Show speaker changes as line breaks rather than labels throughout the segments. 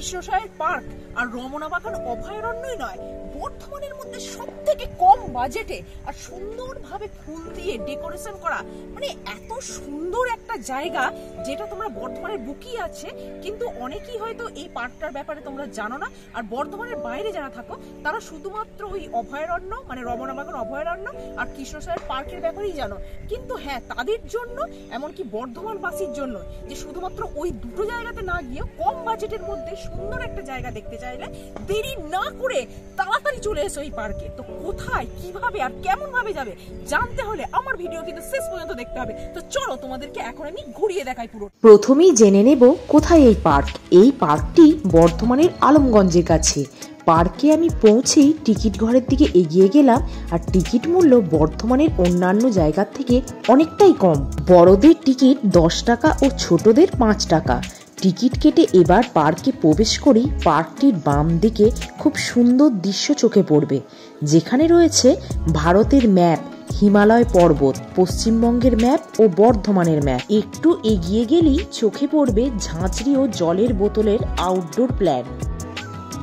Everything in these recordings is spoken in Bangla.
কৃষ্ণসায়র পার্ক আর রমনা বাগান অভয়ারণ্যই নয়, বর্ধমানের মধ্যে সবথেকে কম বাজেটে আর সুন্দরভাবে ফুল দিয়ে ডেকোরেশন করা, মানে এত সুন্দর একটা জায়গা যেটা তোমরা বর্ধমানের বুকই আছে, কিন্তু অনেকেই হয়তো এই পার্কটার ব্যাপারে তোমরা জানো না। আর বর্ধমানের বাইরে যারা থাকো তারা শুধুমাত্র ওই অভয়ারণ্য মানে রমনা বাগান অভয়ারণ্য আর কৃষ্ণসায়র পার্কের ব্যাপারেই জানো। কিন্তু হ্যাঁ, তাদের জন্য এমনকি বর্ধমানবাসীর জন্য যে শুধুমাত্র ওই দুটো জায়গাতে না গিয়ে কম বাজেটের মধ্যে সুন্দর একটা জায়গা দেখতে চাইলে দেরি না করে তাড়াতাড়ি চলে এসো এই পার্কে। তো কোথায়, কিভাবে আর কেমন ভাবে যাবে জানতে হলে আমার ভিডিও কিন্তু শেষ পর্যন্ত দেখতে হবে। তো চলো তোমাদেরকে এখন আমি ঘুরিয়ে দেখাই পুরো।
প্রথমেই জেনে নেব কোথায় এই পার্ক। এই পার্কটি বর্ধমানের আলমগঞ্জের কাছে। পার্কে আমি পৌঁছেই টিকিট ঘরের দিকে এগিয়ে গেলাম, আর টিকিট মূল্য বর্ধমানের অন্যান্য জায়গার থেকে অনেকটাই কম। বড়দের টিকিট 10 টাকা ও ছোটদের 5 টাকা। টিকিট কেটে এবার পার্কে প্রবেশ করি। পার্কটির বাম দিকে খুব সুন্দর দৃশ্য চোখে পড়বে, যেখানে রয়েছে ভারতের ম্যাপ, হিমালয় পর্বত, পশ্চিমবঙ্গের ম্যাপ ও বর্ধমানের ম্যাপ। একটু এগিয়ে গেলেই চোখে পড়বে ঝাঁঝরি ও জলের বোতলের আউটডোর প্ল্যান।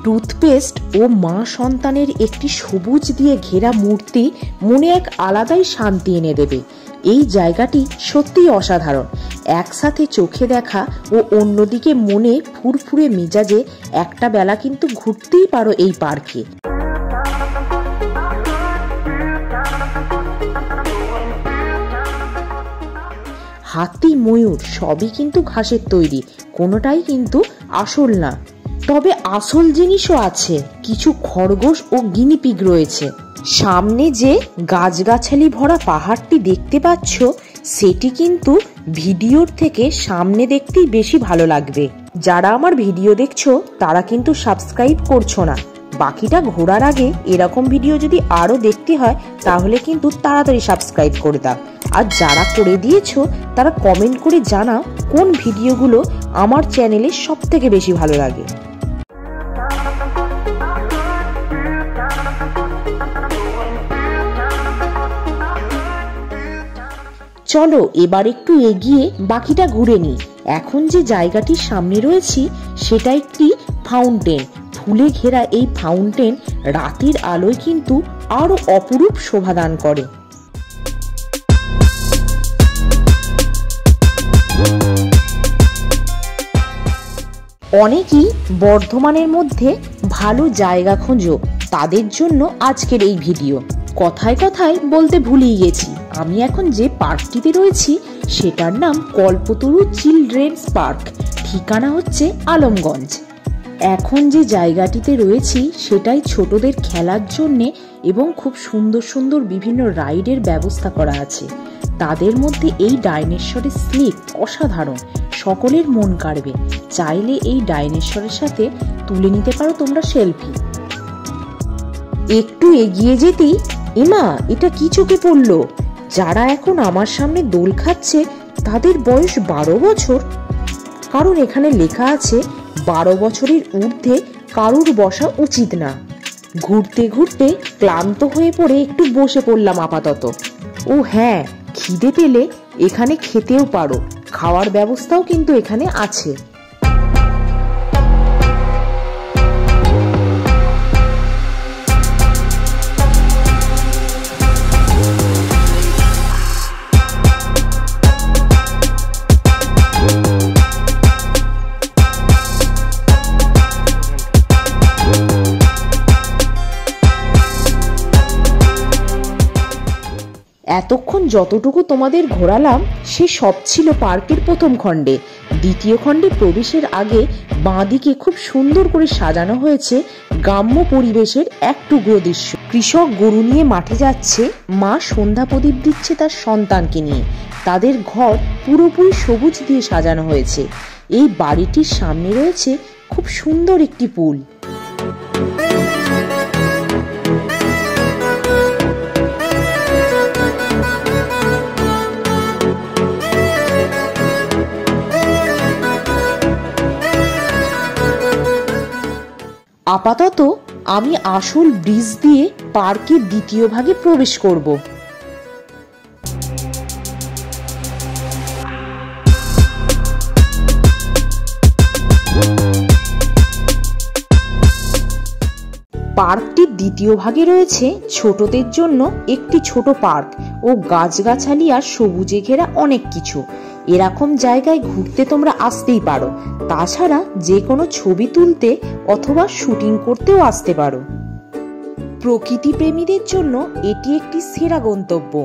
টুথপেস্ট ও মা সন্তানের একটি সবুজ দিয়ে ঘেরা মূর্তি মনে এক আলাদাই শান্তি এনে দেবে। এই জায়গাটি সত্যিই অসাধারণ। একসাথে চোখে দেখা ও অন্যদিকে মনে ফুরফুরে মেজাজে একটা বেলা কিন্তু ঘুরতেই পারো এই পার্কে। হাতি, ময়ূর সবই কিন্তু ঘাসের তৈরি, কোনোটাই কিন্তু আসল না। তবে আসল জিনিসও আছে, কিছু খরগোশ ও গিনিপিগ রয়েছে। সামনে যে গাছগাছালি ভরা পাহাড়টি দেখতে পাচ্ছ, সেটি কিন্তু ভিডিওর থেকে সামনে দেখতেই বেশি ভালো লাগবে। যারা আমার ভিডিও দেখছো তারা কিন্তু সাবস্ক্রাইব করছো না। বাকিটা ঘোরার আগে এরকম ভিডিও যদি আরো দেখতে হয় তাহলে কিন্তু তাড়াতাড়ি সাবস্ক্রাইব করে দাও। আর যারা করে দিয়েছো তারা কমেন্ট করে জানাও কোন ভিডিওগুলো আমার চ্যানেলে সব থেকে বেশি ভালো লাগে। চলো এবার একটু এগিয়ে বাকিটা ঘুরে নিই। এখন যে জায়গাটির সামনে রয়েছি সেটা একটি ফাউন্টেন। ফুলে ঘেরা এই ফাউন্টেন রাতের আলোয় কিন্তু আরো অপরূপ শোভা দান করে। অনেকেই বর্ধমানের মধ্যে ভালো জায়গা খোঁজো, তাদের জন্য আজকের এই ভিডিও। কথায় কথায় বলতে ভুলেই গেছি, আমি এখন যে পার্কটিতে রয়েছি সেটার নাম কল্পতরু চিলড্রেন্স পার্ক। ঠিকানা হচ্ছে আলমগঞ্জ। এখন যে জায়গাটিতে রয়েছি সেটাই ছোটদের খেলার জন্যে এবং খুব সুন্দর সুন্দর বিভিন্ন রাইডের ব্যবস্থা করা আছে। তাদের মধ্যে এই ডাইনোসরের স্লিপ অসাধারণ, সকলের মন কাড়বে। চাইলে এই ডাইনোসরের সাথে তুলে নিতে পারো তোমরা সেলফি। একটু এগিয়ে যেতেই এমা, এটা কি চোখে পড়লো? যারা এখন আমার সামনে দোল খাচ্ছে তাদের বয়স 12 বছর। কারণ এখানে লেখা আছে 12 বছরের ঊর্ধ্বে কারুর বসা উচিত না। ঘুরতে ঘুরতে ক্লান্ত হয়ে পড়ে একটু বসে পড়লাম আপাতত। ও হ্যাঁ, খিদে পেলে এখানে খেতেও পারো, খাওয়ার ব্যবস্থাও কিন্তু এখানে আছে। এতক্ষণ যতটুকু তোমাদের ঘোরালাম সে সব ছিল পার্কের প্রথম খণ্ডে। দ্বিতীয় খণ্ডে প্রবেশের আগে বাঁদিকে খুব সুন্দর করে সাজানো হয়েছে গ্রাম্য পরিবেশের এক টুকরো দৃশ্য। কৃষক গরু নিয়ে মাঠে যাচ্ছে, মা সন্ধ্যা প্রদীপ দিচ্ছে তার সন্তানকে নিয়ে। তাদের ঘর পুরোপুরি সবুজ দিয়ে সাজানো হয়েছে। এই বাড়িটির সামনে রয়েছে খুব সুন্দর একটি পুল। আপাতত আমি আসল ব্রিজ দিয়ে পার্কের দ্বিতীয় ভাগে প্রবেশ করব। পার্কটির দ্বিতীয় ভাগে রয়েছে ছোটদের জন্য একটি ছোট পার্ক ও গাছগাছালি আর সবুজে ঘেরা অনেক কিছু। এরকম জায়গায় ঘুরতে তোমরা আসতেই পারো। তাছাড়া যে কোনো ছবি তুলতে অথবা শুটিং করতেও আসতে পারো। প্রকৃতি প্রেমীদের জন্য এটি একটি সেরা গন্তব্য।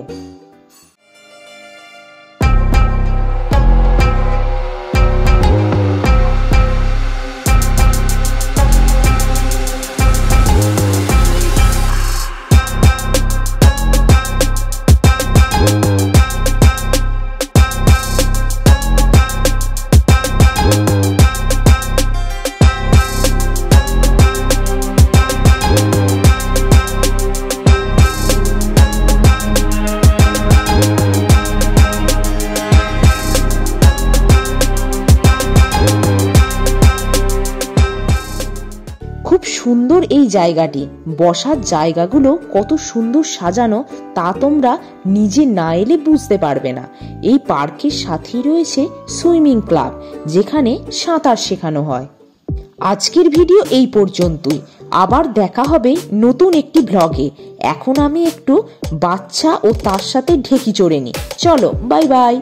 খুব সুন্দর এই জায়গাটি। বসার জায়গাগুলো কত সুন্দর সাজানো তা তোমরা নিজে না এলে বুঝতে পারবে না। এই পার্কের সাথেই রয়েছে সুইমিং ক্লাব, যেখানে সাঁতার শেখানো হয়। আজকের ভিডিও এই পর্যন্তই। আবার দেখা হবে নতুন একটি ব্লগে। এখন আমি একটু বাচ্চা ও তার সাথে ঢেকি চড়ে নিই। চলো, বাই বাই।